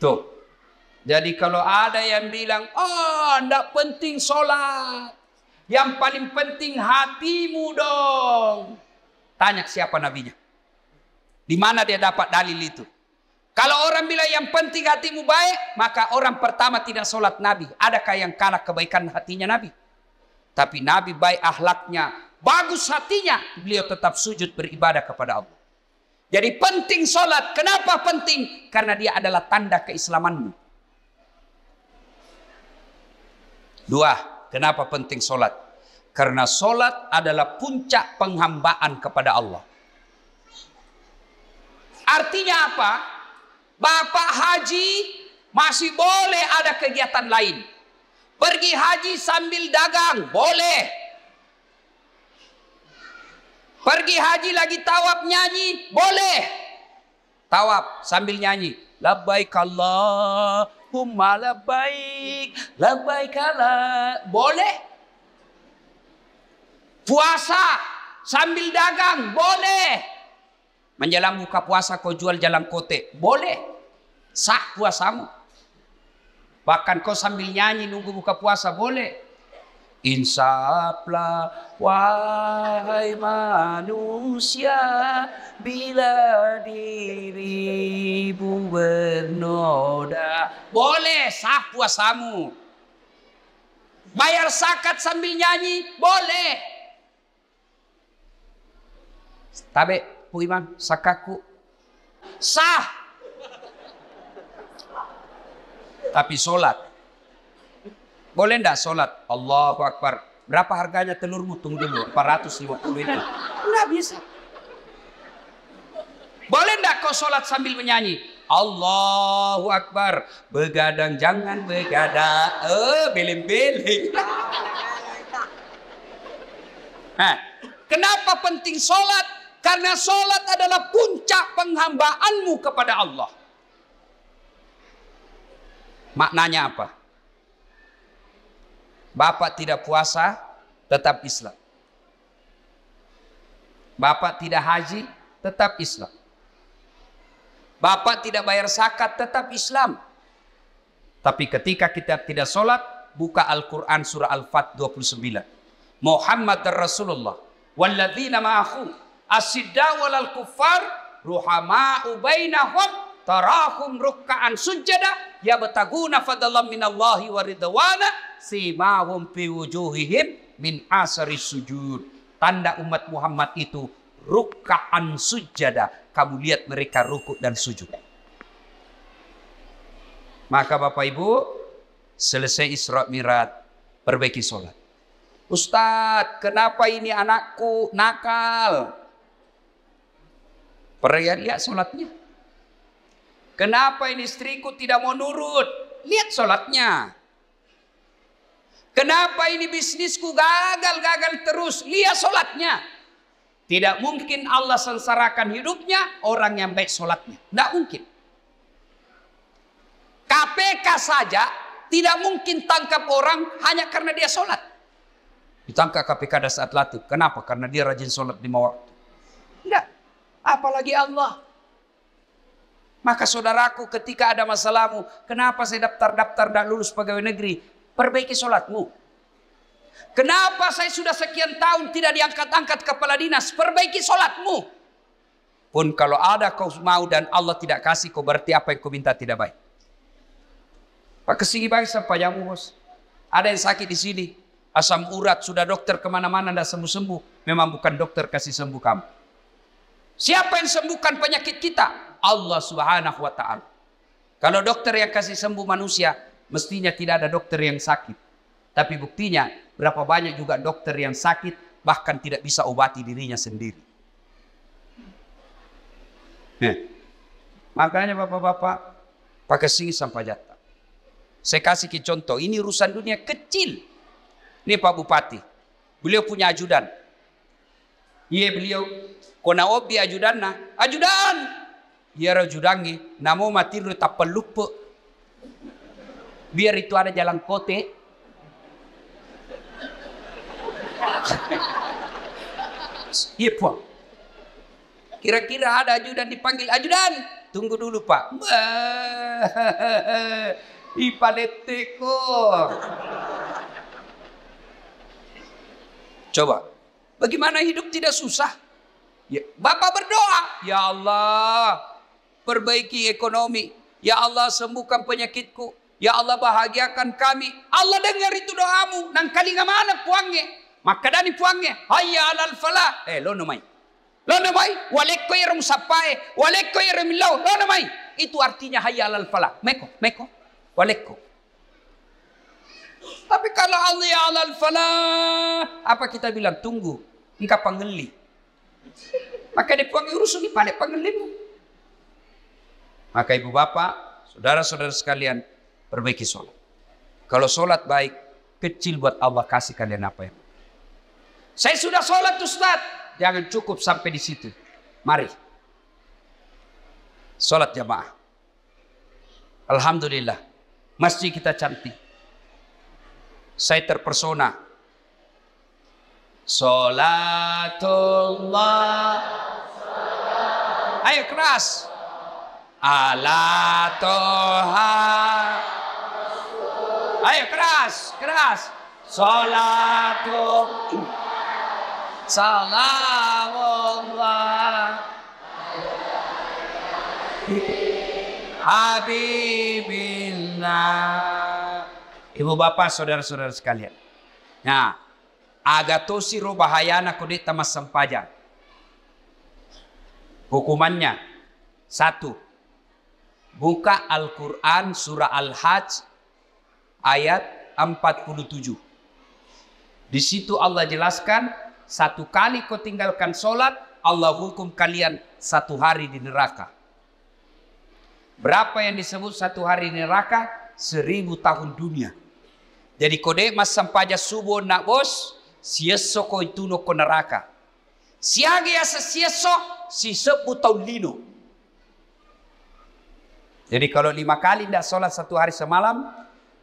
Tuh. Jadi kalau ada yang bilang, oh enggak penting sholat, yang paling penting hatimu dong. Tanya siapa nabinya. Di mana dia dapat dalil itu? Kalau orang bilang yang penting hatimu baik, maka orang pertama tidak sholat Nabi. Adakah yang kalah kebaikan hatinya Nabi? Tapi Nabi baik akhlaknya, bagus hatinya, beliau tetap sujud beribadah kepada Allah. Jadi penting sholat. Kenapa penting? Karena dia adalah tanda keislamanmu. Dua, kenapa penting sholat? Karena sholat adalah puncak penghambaan kepada Allah. Artinya apa? Bapak haji masih boleh ada kegiatan lain. Pergi haji sambil dagang, boleh. Pergi haji lagi tawaf nyanyi, boleh. Tawaf sambil nyanyi. Labbaik Allahumma labbaik, labbaik Allah. Boleh. Puasa sambil dagang, boleh. Menjelang buka puasa kau jual jalan kote, boleh. Sah puasamu. Bahkan kau sambil nyanyi nunggu buka puasa, boleh. Insaflah wahai manusia, bila dirimu bernoda. Boleh, sah puasamu. Bayar zakat sambil nyanyi, boleh. Tabe, Bu Imam, sakaku sah. Tapi sholat, boleh enggak sholat? Allahu Akbar. Berapa harganya telurmu? Tunggu dulu. 450 itu. Enggak bisa. Boleh enggak kau sholat sambil menyanyi? Allahu Akbar. Begadang jangan begadang. Beleng-beleng. Nah, kenapa penting sholat? Karena sholat adalah puncak penghambaanmu kepada Allah. Maknanya apa? Bapak tidak puasa, tetap Islam. Bapak tidak haji, tetap Islam. Bapak tidak bayar zakat, tetap Islam. Tapi ketika kita tidak sholat, buka Al-Quran surah Al-Fat 29. Muhammad Rasulullah walladzina ma'ahu asyidda walal kuffar ruhama'u bainahum tarahum rukka'an sujada yabtaguna fadlan minallahi wa ridwana simahum fi wujuhihim min asari sujud. Tanda umat Muhammad itu rukka'an sujada. Kamu lihat mereka rukuk dan sujud. Maka Bapak Ibu, selesai Isra Mi'raj, perbaiki sholat. Ustadz, kenapa ini anakku nakal? Lihat sholatnya. Kenapa ini istriku tidak mau nurut? Lihat sholatnya. Kenapa ini bisnisku gagal terus? Lihat sholatnya. Tidak mungkin Allah sengsarakan hidupnya orang yang baik sholatnya. Tidak mungkin. KPK saja tidak mungkin tangkap orang hanya karena dia sholat. Ditangkap KPK pada saat latih. Kenapa? Karena dia rajin sholat 5 waktu. Tidak. Apalagi Allah. Maka saudaraku, ketika ada masalahmu, kenapa saya daftar dan lulus pegawai negeri? Perbaiki sholatmu. Kenapa saya sudah sekian tahun tidak diangkat-angkat kepala dinas? Perbaiki sholatmu. Pun kalau ada kau mau dan Allah tidak kasih, kau berarti apa yang kau minta tidak baik. Pak kesini baik sampai jamu bos. Ada yang sakit di sini, asam urat, sudah dokter kemana-mana tidak sembuh-sembuh. Memang bukan dokter kasih sembuh kamu. Siapa yang sembuhkan penyakit kita? Allah Subhanahu wa ta'ala. Kalau dokter yang kasih sembuh manusia, mestinya tidak ada dokter yang sakit. Tapi buktinya, berapa banyak juga dokter yang sakit, bahkan tidak bisa obati dirinya sendiri. Makanya bapak-bapak, pakai sini sampai jatah. Saya kasih ke contoh, ini urusan dunia kecil. Ini Pak Bupati, beliau punya ajudan. Iya beliau, kona obi ajudan na, ajudan. Iya ajudangi, namo mati lu tapal lupa. Biar itu ada jalan kote. Iya Pak. Kira-kira ada ajudan dipanggil, ajudan. tunggu dulu Pak. Ipadeteko. Coba, bagaimana hidup tidak susah? Ya, Bapak berdoa, ya Allah, perbaiki ekonomi. Ya Allah, sembuhkan penyakitku. Ya Allah, bahagiakan kami. Allah dengar itu doamu. Nang kali mana puangnya? Maka dani puangnya. Hayya alal falah. Lo namai. Lo namai. Walekko irum sapai. Walekko irum lau. Lo namai. Itu artinya hayya alal falah. Meko. Walekko. Tapi kalau Allah ya alal falah, apa kita bilang? Tunggu. Engkau pangeli. Maka dia puang urusan di pada pangelimu. Maka ibu bapak, saudara-saudara sekalian, perbaiki sholat. Kalau sholat baik, kecil buat Allah kasih kalian apa ya. Saya sudah sholat Ustaz. Jangan cukup sampai di situ. Mari. Sholat jamaah. Alhamdulillah. Masjid kita cantik. Saya terpersona. Sholatullah. Ayo keras. Ala toha. Ayo keras. Sholatullah. Salamullah. Habibillah. Ibu bapak saudara-saudara sekalian. Nah, agatosi ro bahayana kode tamas sampaja. Hukumannya 1. Buka Al-Quran surah Al-Hajj ayat 47. Di situ Allah jelaskan, 1 kali kau tinggalkan sholat, Allah hukum kalian 1 hari di neraka. Berapa yang disebut 1 hari di neraka? 1000 tahun dunia. Jadi kode mas sampaja subuh nak bos, sieso ko itu no ko neraka. Siagi asa sieso, si 10 tahun lino. Jadi kalau 5 kali tidak sholat 1 hari semalam,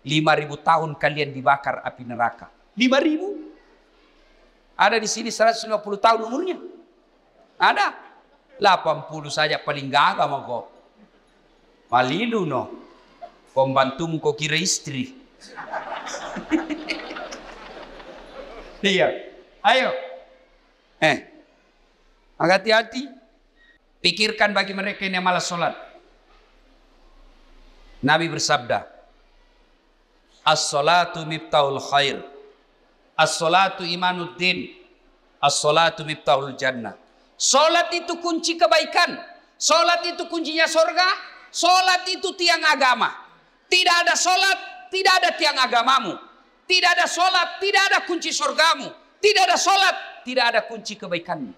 5000 tahun kalian dibakar api neraka. 5000? Ada di sini 150 tahun umurnya. Ada. 80 saja paling gagah mau kok. Malilu no. Pembantumu kok kira istri. Iya. Ayo. Hati-hati. Pikirkan bagi mereka yang malas sholat. Nabi bersabda, as-salatu miftahul khair, as-salatu imanuddin, as-salatu miftahul jannah. Salat itu kunci kebaikan. Salat itu kuncinya surga. Salat itu tiang agama. Tidak ada salat, tidak ada tiang agamamu. Tidak ada salat, tidak ada kunci surgamu. Tidak ada salat, tidak ada kunci kebaikanmu.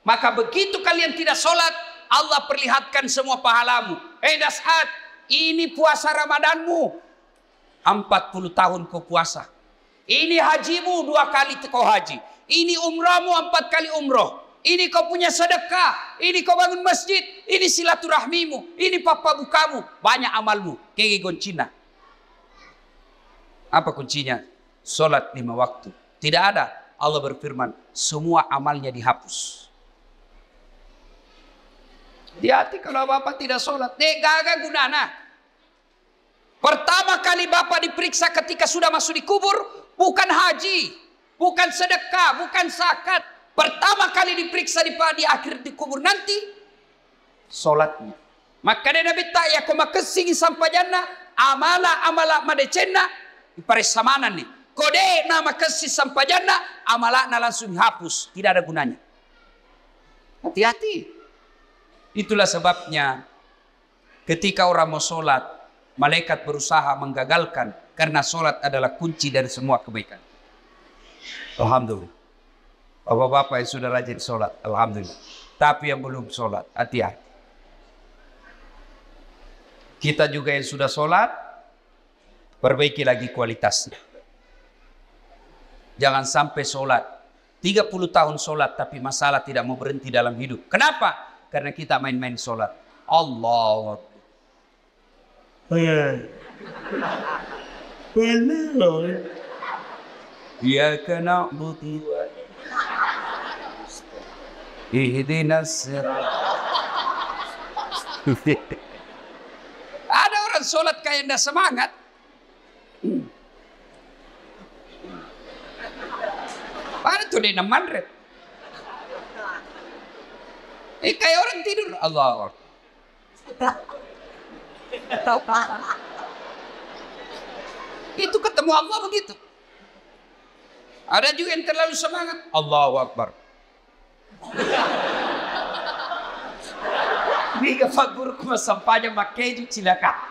Maka begitu kalian tidak salat, Allah perlihatkan semua pahalamu. Dashat, ini puasa Ramadanmu. 40 tahun kau puasa. Ini hajimu 2 kali kau haji. Ini umrahmu 4 kali umroh. Ini kau punya sedekah. Ini kau bangun masjid. Ini silaturahmimu. Ini papa bukamu. Banyak amalmu. Kege goncina. Apa kuncinya? Salat 5 waktu. Tidak ada. Allah berfirman, semua amalnya dihapus. Hati-hati kalau bapak tidak sholat. Gagal gunana. Pertama kali bapak diperiksa ketika sudah masuk di kubur, bukan haji, bukan sedekah, bukan zakat. Pertama kali diperiksa di akhir di kubur nanti, sholatnya. Maka dia Nabi tak ya koma kesingi sampai jannah, amala madecena, iparesamanan nih. Kode nama kesih sampai jannah, amalakna langsung dihapus, tidak ada gunanya. Hati-hati. Itulah sebabnya ketika orang mau sholat, malaikat berusaha menggagalkan karena sholat adalah kunci dari semua kebaikan. Alhamdulillah. Bapak-bapak yang sudah rajin sholat, alhamdulillah. Tapi yang belum sholat, hati-hati. Kita juga yang sudah sholat, perbaiki lagi kualitasnya. Jangan sampai sholat 30 tahun sholat tapi masalah tidak mau berhenti dalam hidup. Kenapa? Karena kita main-main sholat. Allah. Ya kena buti ihdinas sirat. Ada orang sholat kayak ndak semangat. Mana tuh dia mandret? Kayak orang tidur. Allah. Itu ketemu Allah begitu. Ada juga yang terlalu semangat. Allahu Akbar. Biga fagur kuma sampahnya makai itu cilaka.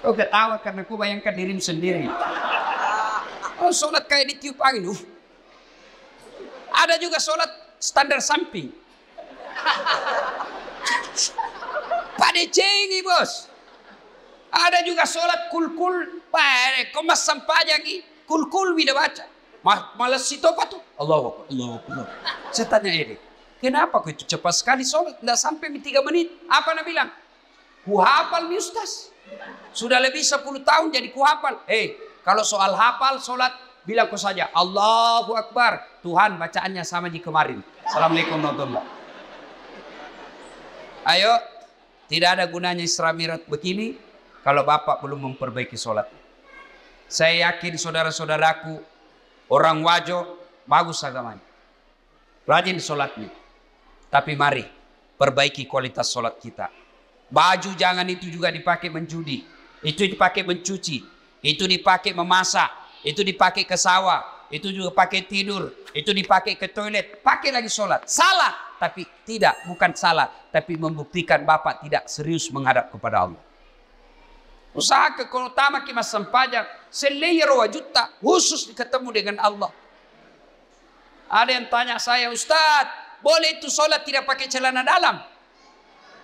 Kau ketawa karena kau bayangkan dirimu sendiri. Oh, sholat kayak ditiup angin. Ada juga sholat standar samping. Pada cengi bos. Ada juga sholat kul-kul. Komas sampahnya kul-kul tidak baca. Malas itu apa tuh? Allah. Saya tanya ini. Kenapa kau itu cepat sekali sholat? Tidak sampai 3 menit. Apa nak bilang? Ku hafal nih Ustaz. Sudah lebih 10 tahun jadi ku hafal. Kalau soal hafal sholat, bilang kau saja Allahu Akbar. Tuhan bacaannya sama di kemarin. Assalamualaikum warahmatullahi wabarakatuh. Ayo, tidak ada gunanya Isra Mi'raj begini kalau Bapak belum memperbaiki sholat. Saya yakin saudara-saudaraku, orang Wajo bagus agamanya, rajin sholatnya. Tapi mari perbaiki kualitas sholat kita. Baju jangan itu juga dipakai menjudi, itu dipakai mencuci, itu dipakai memasak, itu dipakai ke sawah, itu juga pakai tidur, itu dipakai ke toilet, pakai lagi sholat. Salah. Tapi tidak, bukan salah, tapi membuktikan Bapak tidak serius menghadap kepada Allah. Usaha utama kita sampajak selayer wajuta khusus ketemu dengan Allah. Ada yang tanya saya, Ustadz, boleh itu sholat tidak pakai celana dalam?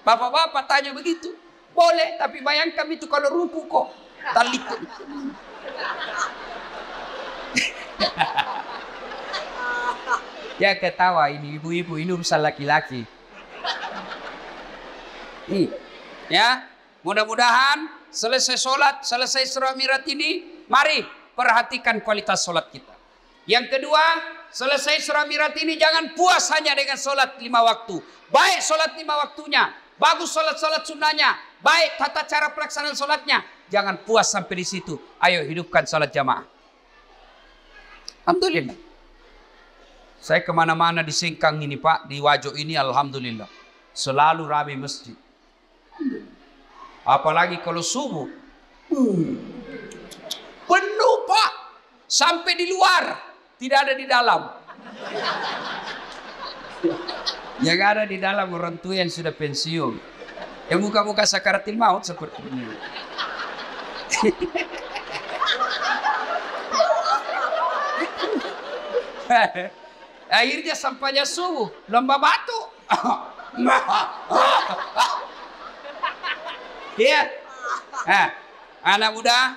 Bapak-bapak tanya begitu. Boleh, tapi bayangkan itu kalau ruku kok tali. Ya ketawa ini ibu-ibu, ini urusan laki-laki. Ya, mudah-mudahan selesai sholat, selesai Isra Mi'raj ini, mari perhatikan kualitas sholat kita. Yang kedua, selesai Isra Mi'raj ini jangan puas hanya dengan sholat 5 waktu. Baik sholat 5 waktunya, bagus sholat-sholat sunnahnya, baik tata cara pelaksanaan sholatnya. Jangan puas sampai di situ. Ayo hidupkan sholat jamaah. Alhamdulillah. Saya kemana-mana di Singkang ini Pak, di Wajo ini alhamdulillah. Selalu ramai masjid. Apalagi kalau subuh. Penuh Pak. Sampai di luar. Tidak ada di dalam. Yang ada di dalam orang tua yang sudah pensiun. Yang muka-muka sakaratil maut seperti ini. Akhirnya sampainya subuh, lomba batu. Iya. Anak muda,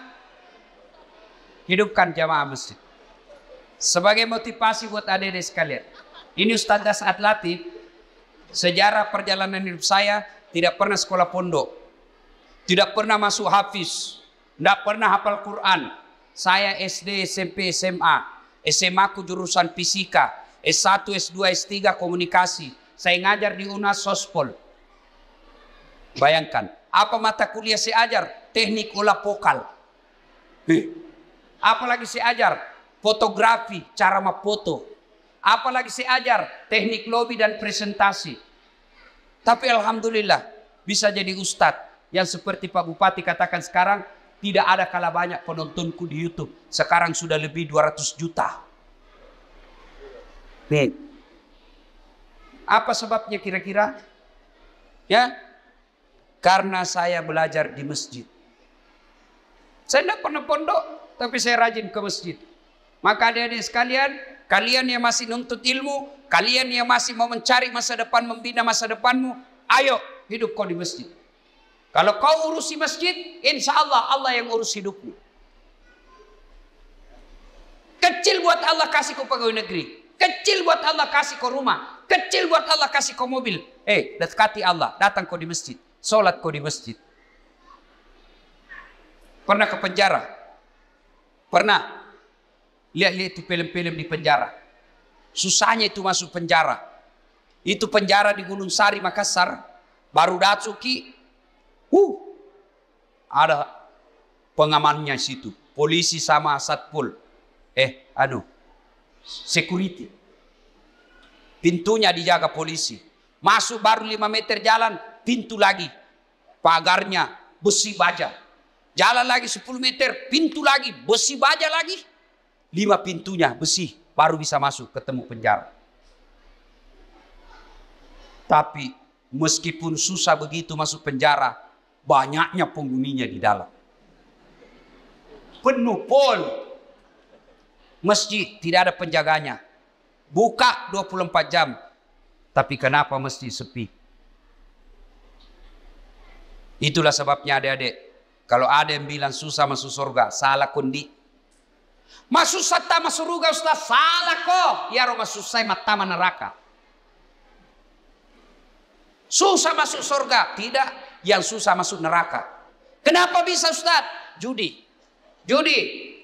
hidupkan jamaah masjid. Sebagai motivasi buat adik-adik sekalian. Ini Ustaz Dasat Latif, sejarah perjalanan hidup saya tidak pernah sekolah pondok. Tidak pernah masuk hafiz. Tidak pernah hafal Quran. Saya SD, SMP, SMA. SMA ku jurusan fisika. S1, S2, S3 komunikasi. Saya ngajar di UNAS Sospol. Bayangkan, apa mata kuliah saya ajar? Teknik olah vokal. Apalagi saya ajar? Fotografi, cara memfoto. Apalagi saya ajar? Teknik lobby dan presentasi. Tapi alhamdulillah bisa jadi ustadz yang seperti Pak Bupati katakan sekarang, tidak ada kalah banyak penontonku di YouTube. Sekarang sudah lebih 200 juta. Nih. Apa sebabnya kira-kira? Ya, karena saya belajar di masjid. Saya tidak pernah pondok, tapi saya rajin ke masjid. Maka adik-adik sekalian, kalian yang masih nuntut ilmu, kalian yang masih mau mencari masa depan, membina masa depanmu, ayo hidup kau di masjid. Kalau kau urusi masjid, insya Allah Allah yang urus hidupmu. Kecil buat Allah kasih kau pegawai negeri. Kecil buat Allah kasih kau rumah. Kecil buat Allah kasih kau mobil. Dekati Allah. Datang kau di masjid. Sholat kau di masjid. Pernah ke penjara? Pernah? Lihat-lihat itu film-film di penjara. Susahnya itu masuk penjara. Itu penjara di Gunung Sari, Makassar. Baru Datsuki, ada pengamannya situ, polisi sama satpol, security. Pintunya dijaga polisi. Masuk baru 5 meter jalan, pintu lagi, pagarnya besi baja. Jalan lagi 10 meter, pintu lagi, besi baja lagi. 5 pintunya besi, baru bisa masuk ketemu penjara. Tapi meskipun susah begitu masuk penjara, banyaknya penghuninya di dalam. Penuh pol. Masjid tidak ada penjaganya. Buka 24 jam. Tapi kenapa masjid sepi? Itulah sebabnya adik-adik, kalau ada yang bilang susah masuk surga, salah kondi. Masuk sata masuk surga Ustaz, salah kok. Ya roh masuk saya mata neraka. Susah masuk surga, tidak. Yang susah masuk neraka. Kenapa bisa Ustaz? Judi.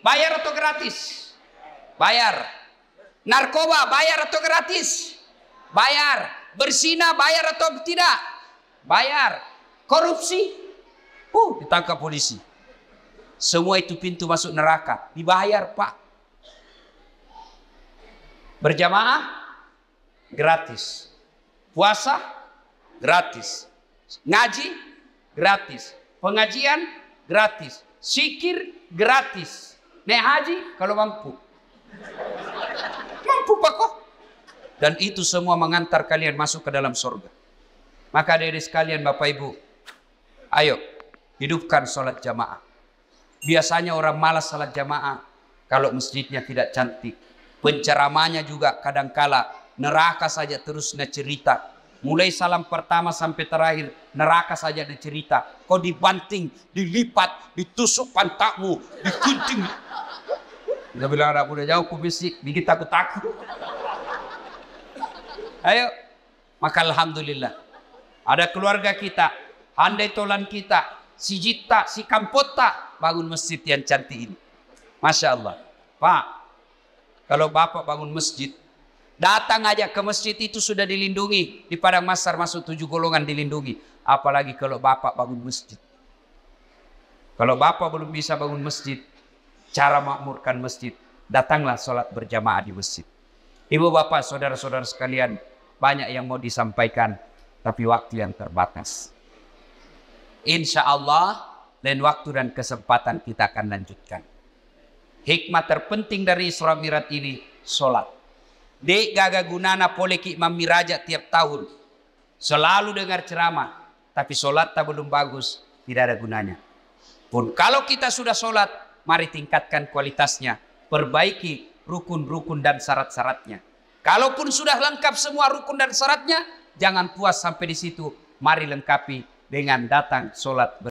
Bayar atau gratis? Bayar. Narkoba bayar atau gratis? Bayar. Berzina bayar atau tidak? Bayar. Korupsi? Ditangkap polisi. Semua itu pintu masuk neraka. Dibayar Pak. Berjamaah? Gratis. Puasa? Gratis. Ngaji? Gratis. Pengajian? Gratis. Zikir? Gratis. Naik haji? Kalau mampu. Mampu Pak kok. Dan itu semua mengantar kalian masuk ke dalam surga. Maka adik-adik sekalian, Bapak Ibu, ayo hidupkan sholat jamaah. Biasanya orang malas sholat jamaah kalau masjidnya tidak cantik. Penceramahnya juga kadangkala neraka saja terus cerita. Mulai salam pertama sampai terakhir neraka saja cerita. Kau dibanting, dilipat, ditusuk pantatmu, digunting. Kita bilang anak muda jauh kubisik, bikin takut-takut. Ayo, maka alhamdulillah ada keluarga kita, handai tolan kita, si Jita, si Kampota bangun masjid yang cantik ini. Masya Allah. Pak, kalau Bapak bangun masjid, datang aja ke masjid itu sudah dilindungi. Di Padang Masar masuk 7 golongan dilindungi. Apalagi kalau Bapak bangun masjid. Kalau Bapak belum bisa bangun masjid, cara makmurkan masjid, datanglah sholat berjamaah di masjid. Ibu bapak, saudara-saudara sekalian, banyak yang mau disampaikan, tapi waktu yang terbatas. Insya Allah, lain waktu dan kesempatan kita akan lanjutkan. Hikmah terpenting dari Isra Mi'raj ini, sholat. Dek gaga gunana poleki Imam Miraja tiap tahun. Selalu dengar ceramah, tapi sholat tak belum bagus, tidak ada gunanya. Pun kalau kita sudah sholat, mari tingkatkan kualitasnya, perbaiki rukun-rukun dan syarat-syaratnya. Kalaupun sudah lengkap semua rukun dan syaratnya, jangan puas sampai di situ. Mari lengkapi dengan datang sholat